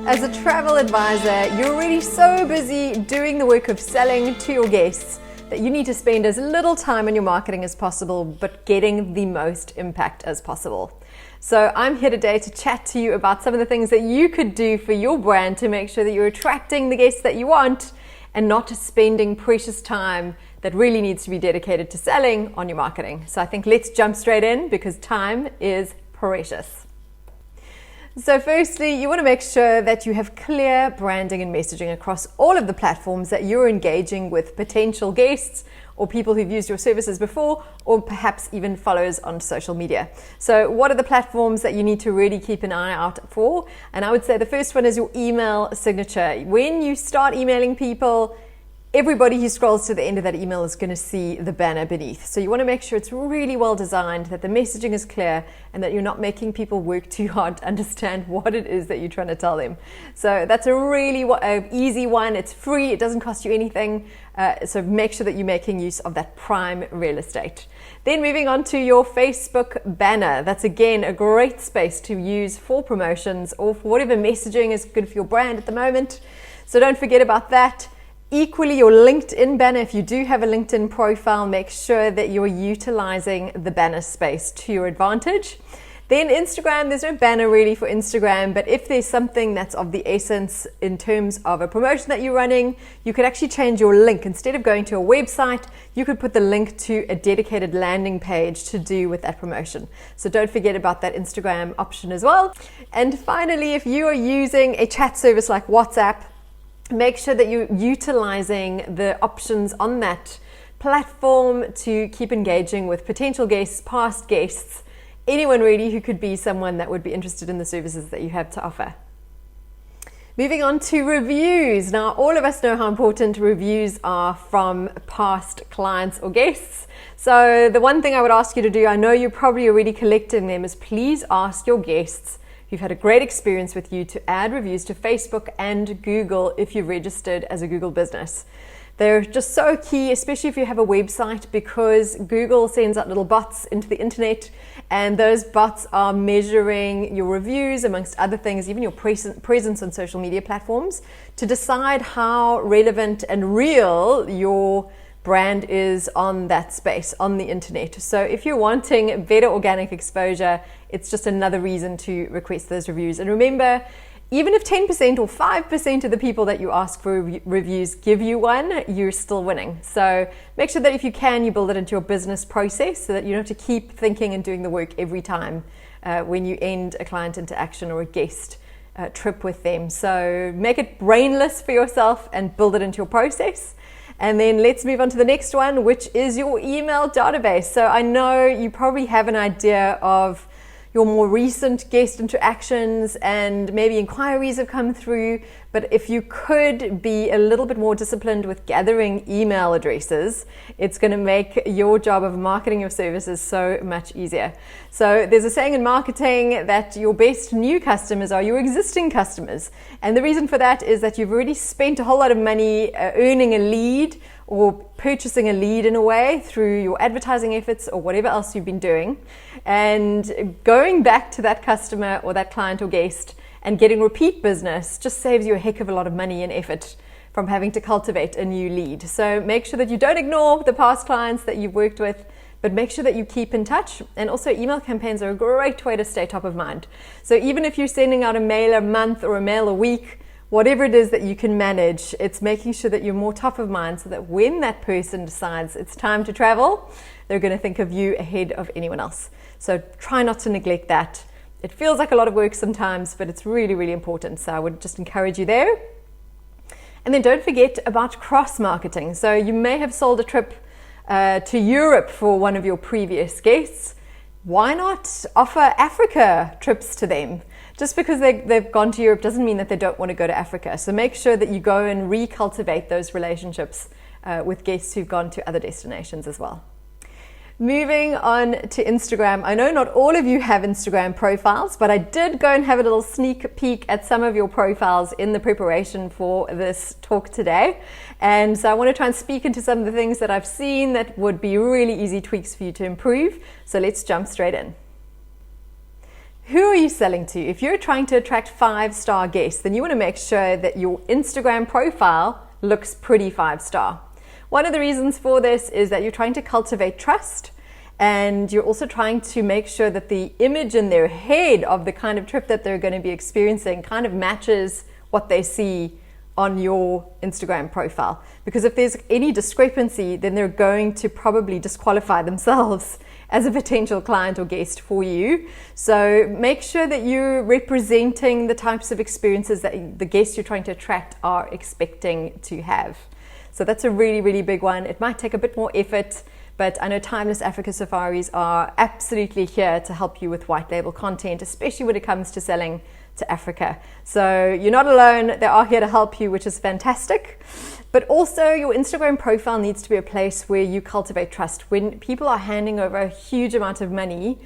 As a travel advisor, you're already so busy doing the work of selling to your guests that you need to spend as little time on your marketing as possible, but getting the most impact as possible. So I'm here today to chat to you about some of the things that you could do for your brand to make sure that you're attracting the guests that you want and not spending precious time that really needs to be dedicated to selling on your marketing. So I think let's jump straight in because time is precious. So firstly, you want to make sure that you have clear branding and messaging across all of the platforms that you're engaging with potential guests or people who've used your services before, or perhaps even followers on social media. So what are the platforms that you need to really keep an eye out for? And I would say the first one is your email signature. When you start emailing people, everybody who scrolls to the end of that email is going to see the banner beneath. So you want to make sure it's really well designed, that the messaging is clear, and that you're not making people work too hard to understand what it is that you're trying to tell them. So that's a really easy one. It's free. It doesn't cost you anything. So make sure that you're making use of that prime real estate. Then moving on to your Facebook banner. That's again a great space to use for promotions or for whatever messaging is good for your brand at the moment. So don't forget about that. Equally, your LinkedIn banner, if you do have a LinkedIn profile, make sure that you're utilizing the banner space to your advantage. Then Instagram, there's no banner really for Instagram, but if there's something that's of the essence in terms of a promotion that you're running, you could actually change your link. Instead of going to a website, you could put the link to a dedicated landing page to do with that promotion. So don't forget about that Instagram option as well. And finally, if you are using a chat service like WhatsApp, make sure that you're utilizing the options on that platform to keep engaging with potential guests, past guests, anyone really who could be someone that would be interested in the services that you have to offer. Moving on to reviews. Now, all of us know how important reviews are from past clients or guests. So the one thing I would ask you to do, I know you're probably already collecting them, is please ask your guests who've had a great experience with you to add reviews to Facebook and Google if you've registered as a Google business. They're just so key, especially if you have a website, because Google sends out little bots into the internet, and those bots are measuring your reviews, amongst other things, even your presence on social media platforms, to decide how relevant and real your brand is on that space, on the internet. So if you're wanting better organic exposure, it's just another reason to request those reviews. And remember, even if 10% or 5% of the people that you ask for reviews give you one, you're still winning. So make sure that if you can, you build it into your business process so that you don't have to keep thinking and doing the work every time when you end a client interaction or a guest trip with them. So make it brainless for yourself and build it into your process. And then let's move on to the next one, which is your email database. So I know you probably have an idea of your more recent guest interactions and maybe inquiries have come through, but if you could be a little bit more disciplined with gathering email addresses, it's going to make your job of marketing your services so much easier. So there's a saying in marketing that your best new customers are your existing customers. And the reason for that is that you've already spent a whole lot of money earning a lead or purchasing a lead in a way through your advertising efforts or whatever else you've been doing. And going back to that customer or that client or guest and getting repeat business just saves you a heck of a lot of money and effort from having to cultivate a new lead. So make sure that you don't ignore the past clients that you've worked with, but make sure that you keep in touch. And also email campaigns are a great way to stay top of mind. So even if you're sending out a mail a month or a mail a week, whatever it is that you can manage, it's making sure that you're more top of mind so that when that person decides it's time to travel, they're going to think of you ahead of anyone else. So try not to neglect that. It feels like a lot of work sometimes, but it's really, really important. So I would just encourage you there. And then don't forget about cross-marketing. So you may have sold a trip to Europe for one of your previous guests. Why not offer Africa trips to them? Just because they've gone to Europe doesn't mean that they don't want to go to Africa. So make sure that you go and recultivate those relationships with guests who've gone to other destinations as well. Moving on to Instagram. I know not all of you have Instagram profiles, but I did go and have a little sneak peek at some of your profiles in the preparation for this talk today. And so I want to try and speak into some of the things that I've seen that would be really easy tweaks for you to improve. So let's jump straight in. Who are you selling to? If you're trying to attract 5-star guests, then you want to make sure that your Instagram profile looks pretty 5-star. One of the reasons for this is that you're trying to cultivate trust, and you're also trying to make sure that the image in their head of the kind of trip that they're going to be experiencing kind of matches what they see on your Instagram profile. Because if there's any discrepancy, then they're going to probably disqualify themselves as a potential client or guest for you. So make sure that you're representing the types of experiences that the guests you're trying to attract are expecting to have. So that's a really, really big one. It might take a bit more effort, but I know Timeless Africa Safaris are absolutely here to help you with white label content, especially when it comes to selling to Africa. So you're not alone. They are here to help you, which is fantastic. But also your Instagram profile needs to be a place where you cultivate trust. When people are handing over a huge amount of money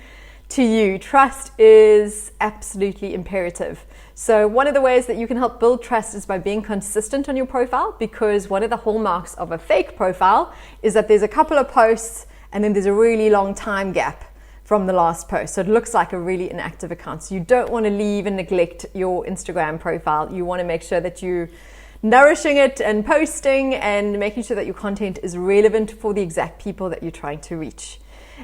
to you, trust is absolutely imperative. So one of the ways that you can help build trust is by being consistent on your profile, because one of the hallmarks of a fake profile is that there's a couple of posts and then there's a really long time gap from the last post. So it looks like a really inactive account. So you don't want to leave and neglect your Instagram profile. You want to make sure that you're nourishing it and posting and making sure that your content is relevant for the exact people that you're trying to reach.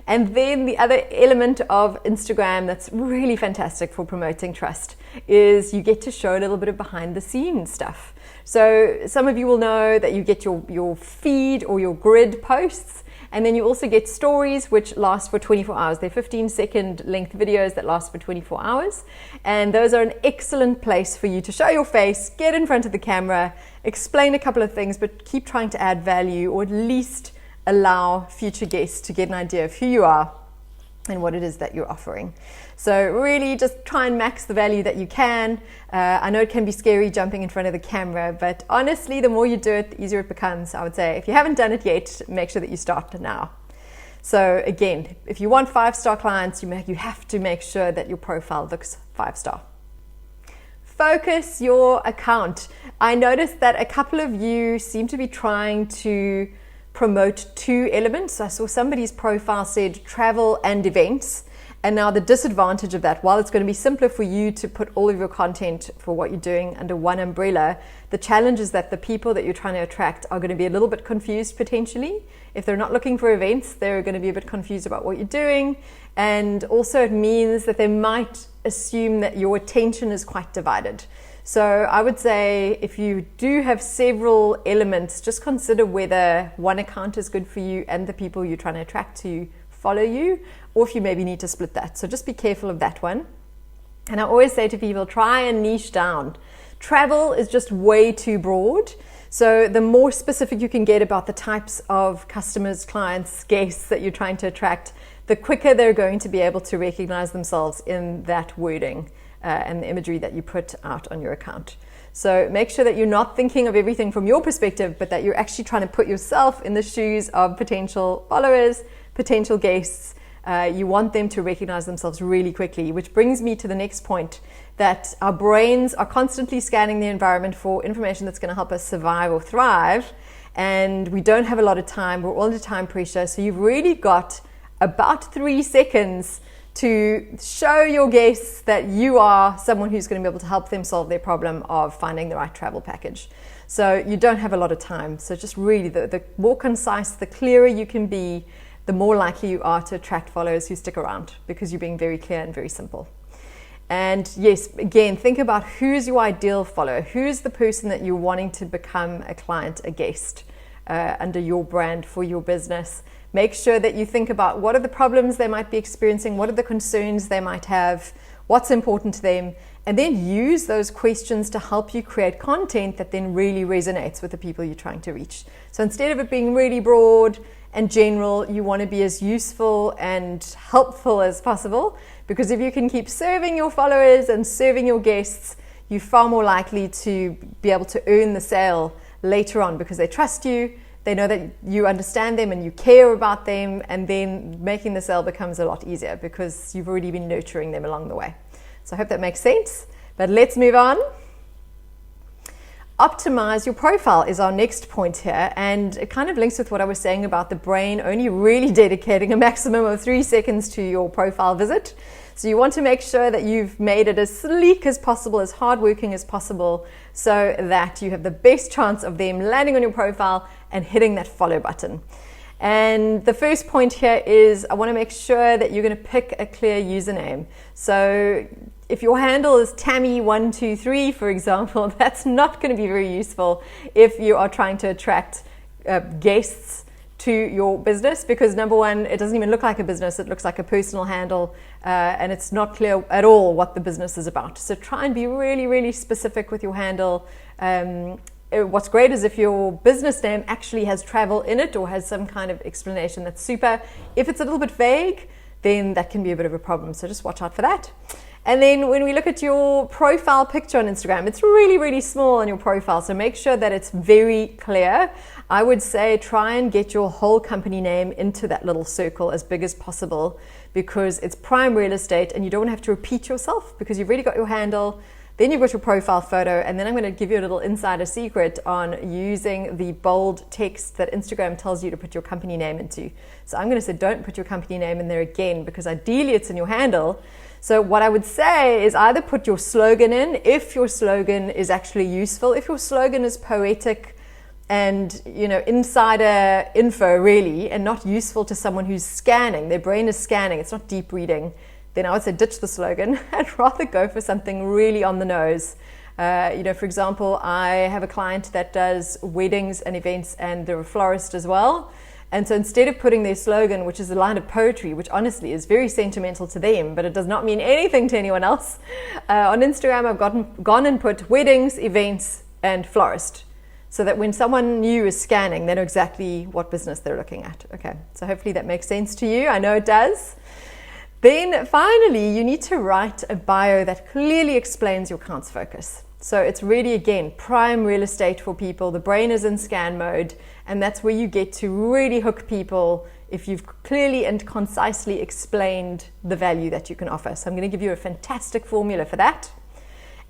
And then the other element of Instagram that's really fantastic for promoting trust is you get to show a little bit of behind the scenes stuff. So some of you will know that you get your feed or your grid posts, and then you also get stories which last for 24 hours. They're 15-second length videos that last for 24 hours. And those are an excellent place for you to show your face, get in front of the camera, explain a couple of things, but keep trying to add value, or at least allow future guests to get an idea of who you are and what it is that you're offering. So really just try and max the value that you can. I know it can be scary jumping in front of the camera, but honestly, the more you do it, the easier it becomes. I would say if you haven't done it yet, make sure that you start now. So again, if you want 5-star clients, you have to make sure that your profile looks 5-star. Focus your account. I noticed that a couple of you seem to be trying to promote 2 elements. I saw somebody's profile said travel and events. And now the disadvantage of that, while it's going to be simpler for you to put all of your content for what you're doing under one umbrella, the challenge is that the people that you're trying to attract are going to be a little bit confused potentially. If they're not looking for events, they're going to be a bit confused about what you're doing. And also it means that they might assume that your attention is quite divided. So I would say if you do have several elements, just consider whether one account is good for you and the people you're trying to attract to follow you, or if you maybe need to split that. So just be careful of that one. And I always say to people, try and niche down. Travel is just way too broad. So the more specific you can get about the types of customers, clients, guests that you're trying to attract, the quicker they're going to be able to recognize themselves in that wording and the imagery that you put out on your account. So make sure that you're not thinking of everything from your perspective, but that you're actually trying to put yourself in the shoes of potential followers, potential guests. You want them to recognize themselves really quickly, which brings me to the next point, that our brains are constantly scanning the environment for information that's going to help us survive or thrive. And we don't have a lot of time. We're all under time pressure. So you've really got about 3 seconds to show your guests that you are someone who's going to be able to help them solve their problem of finding the right travel package. So you don't have a lot of time. So just really the more concise, the clearer you can be, the more likely you are to attract followers who stick around, because you're being very clear and very simple. And yes, again, think about who's your ideal follower. Who's the person that you're wanting to become a client, a guest under your brand for your business. Make sure that you think about what are the problems they might be experiencing, what are the concerns they might have, what's important to them, and then use those questions to help you create content that then really resonates with the people you're trying to reach. So instead of it being really broad and general, you want to be as useful and helpful as possible, because if you can keep serving your followers and serving your guests, you're far more likely to be able to earn the sale later on, because they trust you, they know that you understand them and you care about them, and then making the sale becomes a lot easier because you've already been nurturing them along the way. So I hope that makes sense, but let's move on. Optimize your profile is our next point here, and it kind of links with what I was saying about the brain only really dedicating a maximum of 3 seconds to your profile visit. So you want to make sure that you've made it as sleek as possible, as hardworking as possible, so that you have the best chance of them landing on your profile and hitting that follow button. And the first point here is I want to make sure that you're going to pick a clear username. So if your handle is Tammy123, for example, that's not going to be very useful if you are trying to attract guests to your business, because number one, it doesn't even look like a business, it looks like a personal handle, and it's not clear at all what the business is about. So try and be really, really specific with your handle. What's great is if your business name actually has travel in it or has some kind of explanation, that's super. If it's a little bit vague, then that can be a bit of a problem. So just watch out for that. And then when we look at your profile picture on Instagram, it's really, really small on your profile. So make sure that it's very clear. I would say try and get your whole company name into that little circle as big as possible, because it's prime real estate and you don't have to repeat yourself because you've already got your handle. Then you've got your profile photo, and then I'm going to give you a little insider secret on using the bold text that Instagram tells you to put your company name into. So I'm going to say don't put your company name in there again, because ideally it's in your handle. So what I would say is either put your slogan in, if your slogan is actually useful, if your slogan is poetic and, insider info really, and not useful to someone who's scanning, their brain is scanning, it's not deep reading, then I would say ditch the slogan and rather go for something really on the nose. For example, I have a client that does weddings and events, and they're a florist as well. And so instead of putting their slogan, which is a line of poetry, which honestly is very sentimental to them, but it does not mean anything to anyone else, on Instagram I've gone and put weddings, events, and florist, so that when someone new is scanning, they know exactly what business they're looking at. Okay, so hopefully that makes sense to you. I know it does. Then finally, you need to write a bio that clearly explains your account's focus. So it's really, again, prime real estate for people. The brain is in scan mode, and that's where you get to really hook people if you've clearly and concisely explained the value that you can offer. So I'm going to give you a fantastic formula for that.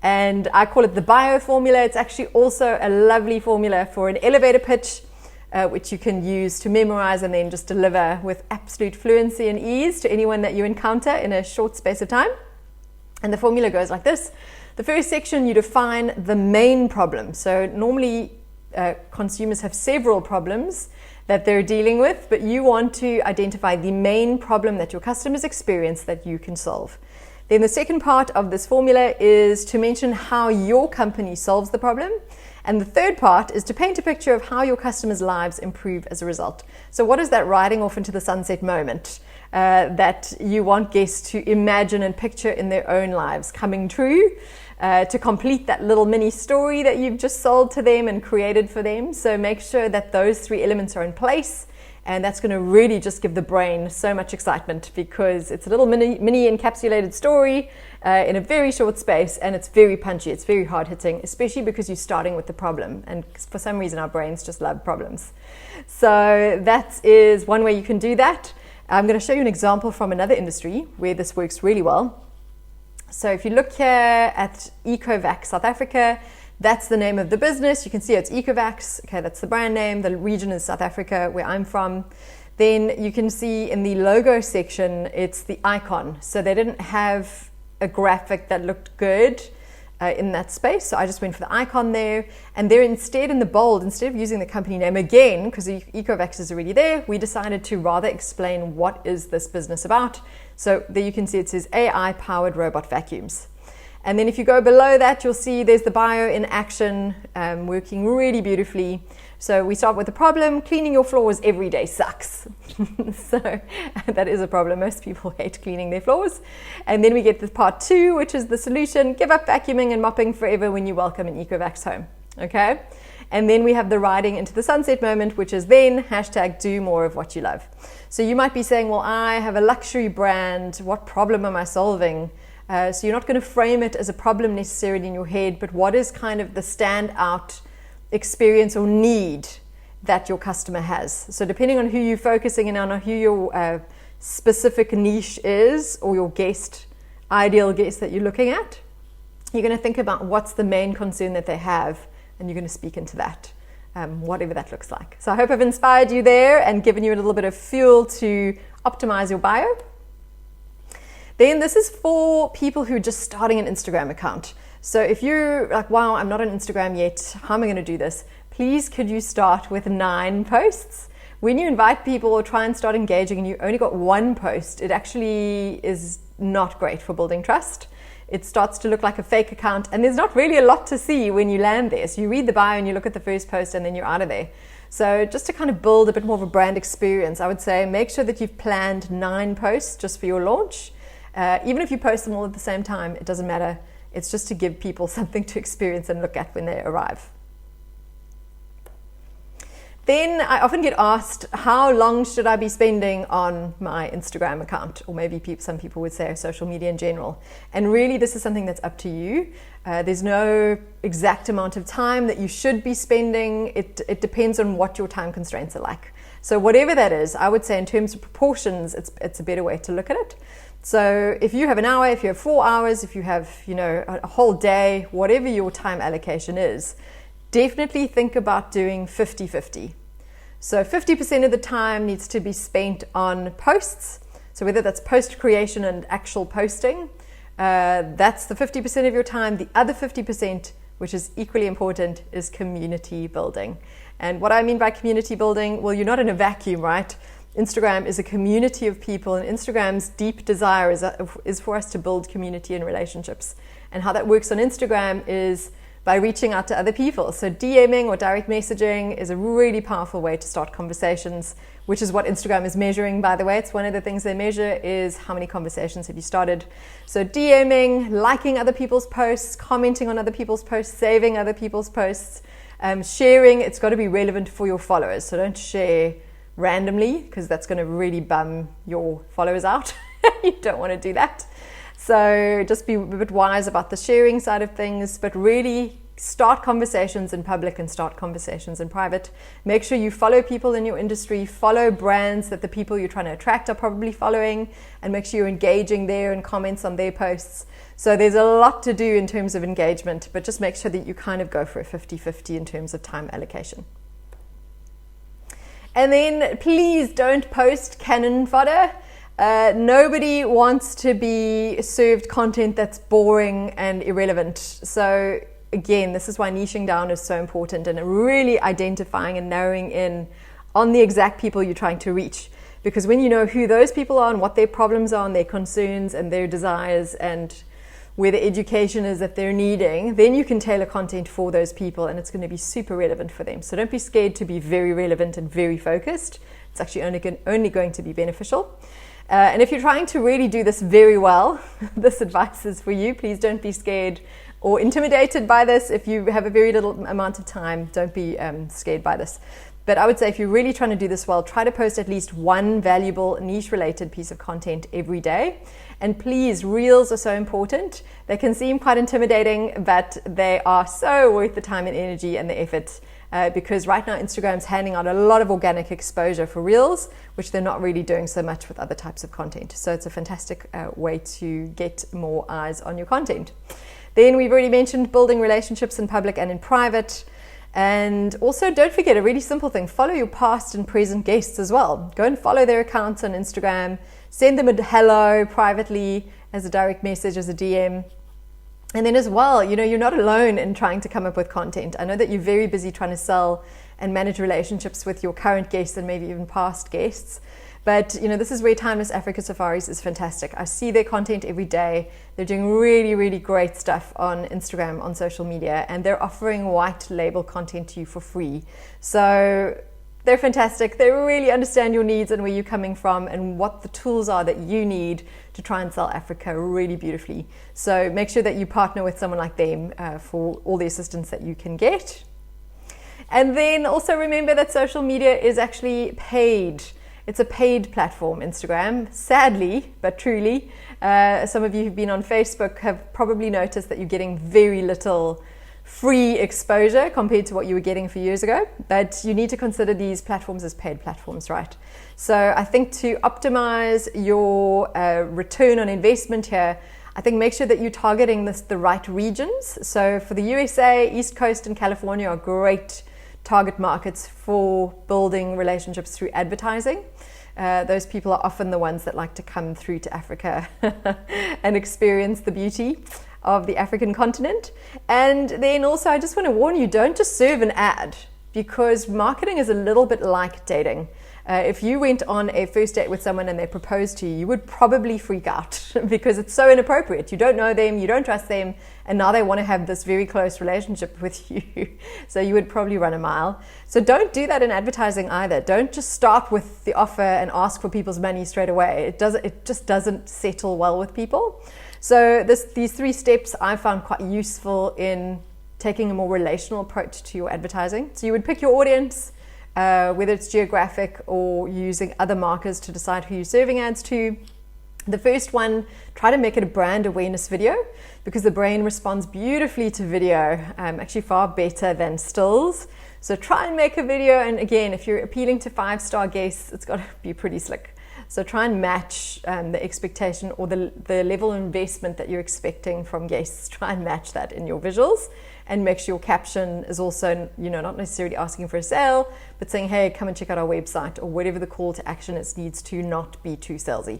And I call it the bio formula. It's actually also a lovely formula for an elevator pitch, which you can use to memorize and then just deliver with absolute fluency and ease to anyone that you encounter in a short space of time. And the formula goes like this. The first section, you define the main problem. So normally consumers have several problems that they're dealing with, but you want to identify the main problem that your customers experience that you can solve. Then the second part of this formula is to mention how your company solves the problem. And the third part is to paint a picture of how your customers' lives improve as a result. So what is that riding off into the sunset moment that you want guests to imagine and picture in their own lives coming true to complete that little mini story that you've just sold to them and created for them? So make sure that those 3 elements are in place. And that's going to really just give the brain so much excitement, because it's a little mini encapsulated story in a very short space, and it's very punchy, it's very hard hitting, especially because you're starting with the problem. And for some reason, our brains just love problems. So that is one way you can do that. I'm going to show you an example from another industry where this works really well. So if you look here at Ecovac South Africa, that's the name of the business. You can see it's Ecovac. Okay, that's the brand name. The region is South Africa, where I'm from. Then you can see in the logo section, it's the icon. So they didn't have a graphic that looked good in that space. So I just went for the icon there. And there instead, in the bold, instead of using the company name again, because Ecovac is already there, we decided to rather explain what is this business about. So there you can see it says AI-powered robot vacuums. And then if you go below that, you'll see there's the bio in action, working really beautifully. So we start with the problem: cleaning your floors every day sucks. So that is a problem. Most people hate cleaning their floors. And then we get to part 2, which is the solution: give up vacuuming and mopping forever when you welcome an Ecovac's home. Okay? And then we have the riding into the sunset moment, which is then #do more of what you love. So you might be saying, well, I have a luxury brand. What problem am I solving? So you're not going to frame it as a problem necessarily in your head, but what is kind of the standout experience or need that your customer has? So depending on who you're focusing in on, or who your specific niche is, or your ideal guest that you're looking at, you're going to think about what's the main concern that they have and you're going to speak into that, whatever that looks like. So I hope I've inspired you there and given you a little bit of fuel to optimize your bio. Then this is for people who are just starting an Instagram account. So if you're like, wow, I'm not on Instagram yet, how am I going to do this? Please, could you start with 9 posts? When you invite people or try and start engaging and you only got 1 post, it actually is not great for building trust. It starts to look like a fake account, and there's not really a lot to see when you land there. So you read the bio and you look at the first post and then you're out of there. So just to kind of build a bit more of a brand experience, I would say make sure that you've planned 9 posts just for your launch. Even if you post them all at the same time, it doesn't matter. It's just to give people something to experience and look at when they arrive. Then I often get asked, how long should I be spending on my Instagram account? Or maybe some people would say social media in general. And really, this is something that's up to you. There's no exact amount of time that you should be spending. It depends on what your time constraints are like. So whatever that is, I would say in terms of proportions, it's a better way to look at it. So if you have an hour, if you have 4 hours, if you have, a whole day, whatever your time allocation is, definitely think about doing 50-50. So 50% of the time needs to be spent on posts. So whether that's post creation and actual posting, that's the 50% of your time. The other 50%, which is equally important, is community building. And what I mean by community building, well, you're not in a vacuum, right? Instagram is a community of people, and Instagram's deep desire is for us to build community and relationships. And how that works on Instagram is by reaching out to other people. So DMing or direct messaging is a really powerful way to start conversations, which is what Instagram is measuring, by the way. It's one of the things they measure is how many conversations have you started. So DMing, liking other people's posts, commenting on other people's posts, saving other people's posts, sharing. It's got to be relevant for your followers. So don't share randomly, because that's going to really bum your followers out. You don't want to do that. So just be a bit wise about the sharing side of things, but really start conversations in public and start conversations in private. Make sure you follow people in your industry, follow brands that the people you're trying to attract are probably following, and make sure you're engaging there and comments on their posts. So there's a lot to do in terms of engagement, but just make sure that you kind of go for a 50-50 in terms of time allocation. And then please don't post cannon fodder. Nobody wants to be served content that's boring and irrelevant. So again, this is why niching down is so important, and really identifying and narrowing in on the exact people you're trying to reach. Because when you know who those people are and what their problems are and their concerns and their desires and where the education is that they're needing, then you can tailor content for those people, and it's going to be super relevant for them. So don't be scared to be very relevant and very focused. It's actually only going to be beneficial. And if you're trying to really do this very well, this advice is for you. Please don't be scared or intimidated by this. If you have a very little amount of time, don't be scared by this. But I would say if you're really trying to do this well, try to post at least one valuable niche-related piece of content every day. And please, reels are so important. They can seem quite intimidating, but they are so worth the time and energy and the effort. Because right now Instagram's handing out a lot of organic exposure for reels, which they're not really doing so much with other types of content. So it's a fantastic way to get more eyes on your content. Then we've already mentioned building relationships in public and in private. And also don't forget a really simple thing, follow your past and present guests as well. Go and follow their accounts on Instagram, send them a hello privately as a direct message, as a DM. And then as well, you're not alone in trying to come up with content. I know that you're very busy trying to sell and manage relationships with your current guests and maybe even past guests. But, this is where Timeless Africa Safaris is fantastic. I see their content every day. They're doing really, really great stuff on Instagram, on social media, and they're offering white label content to you for free. So they're fantastic. They really understand your needs and where you're coming from and what the tools are that you need to try and sell Africa really beautifully. So make sure that you partner with someone like them for all the assistance that you can get. And then also remember that social media is actually paid. It's a paid platform, Instagram, sadly, but truly. Some of you who've been on Facebook have probably noticed that you're getting very little free exposure compared to what you were getting a few years ago. But you need to consider these platforms as paid platforms, right? So I think to optimize your return on investment here, I think make sure that you're targeting the right regions. So for the USA, East Coast and California are great target markets for building relationships through advertising. Those people are often the ones that like to come through to Africa and experience the beauty of the African continent. And then also, I just want to warn you, don't just serve an ad, because marketing is a little bit like dating. If you went on a first date with someone and they proposed to you, you would probably freak out because it's so inappropriate. You don't know them, you don't trust them, and now they want to have this very close relationship with you. So you would probably run a mile. So don't do that in advertising either. Don't just start with the offer and ask for people's money straight away. It just doesn't settle well with people. So these 3 steps I found quite useful in taking a more relational approach to your advertising. So you would pick your audience, whether it's geographic or using other markers to decide who you're serving ads to. The first one, try to make it a brand awareness video, because the brain responds beautifully to video, actually far better than stills. So try and make a video, and again, if you're appealing to 5-star guests, it's got to be pretty slick. So try and match the expectation or the level of investment that you're expecting from guests. Try and match that in your visuals, and make sure your caption is also, not necessarily asking for a sale, but saying, hey, come and check out our website, or whatever the call to action is, needs to not be too salesy.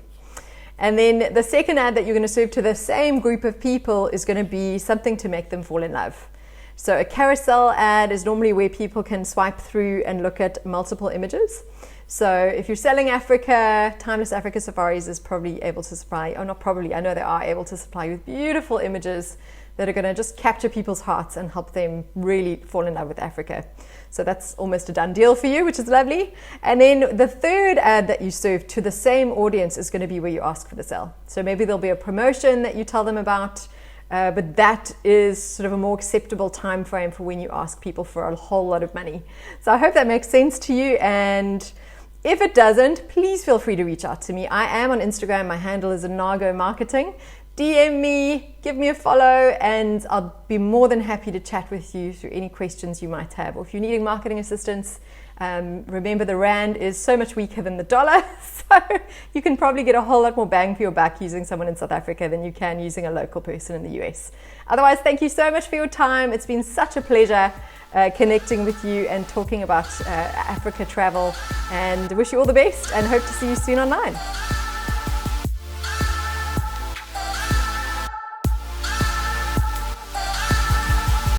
And then the second ad that you're going to serve to the same group of people is going to be something to make them fall in love. So a carousel ad is normally where people can swipe through and look at multiple images. So if you're selling Africa, Timeless Africa Safaris is probably able to supply, or not probably, I know they are able to supply you with beautiful images that are going to just capture people's hearts and help them really fall in love with Africa. So that's almost a done deal for you, which is lovely. And then the third ad that you serve to the same audience is going to be where you ask for the sale. So maybe there'll be a promotion that you tell them about, but that is sort of a more acceptable time frame for when you ask people for a whole lot of money. So I hope that makes sense to you, and if it doesn't, please feel free to reach out to me. I am on Instagram. My handle is Inago Marketing. DM me, give me a follow, and I'll be more than happy to chat with you through any questions you might have. Or if you're needing marketing assistance, remember the rand is so much weaker than the dollar, so you can probably get a whole lot more bang for your buck using someone in South Africa than you can using a local person in the US. Otherwise, thank you so much for your time. It's been such a pleasure connecting with you and talking about Africa travel, and wish you all the best and hope to see you soon online.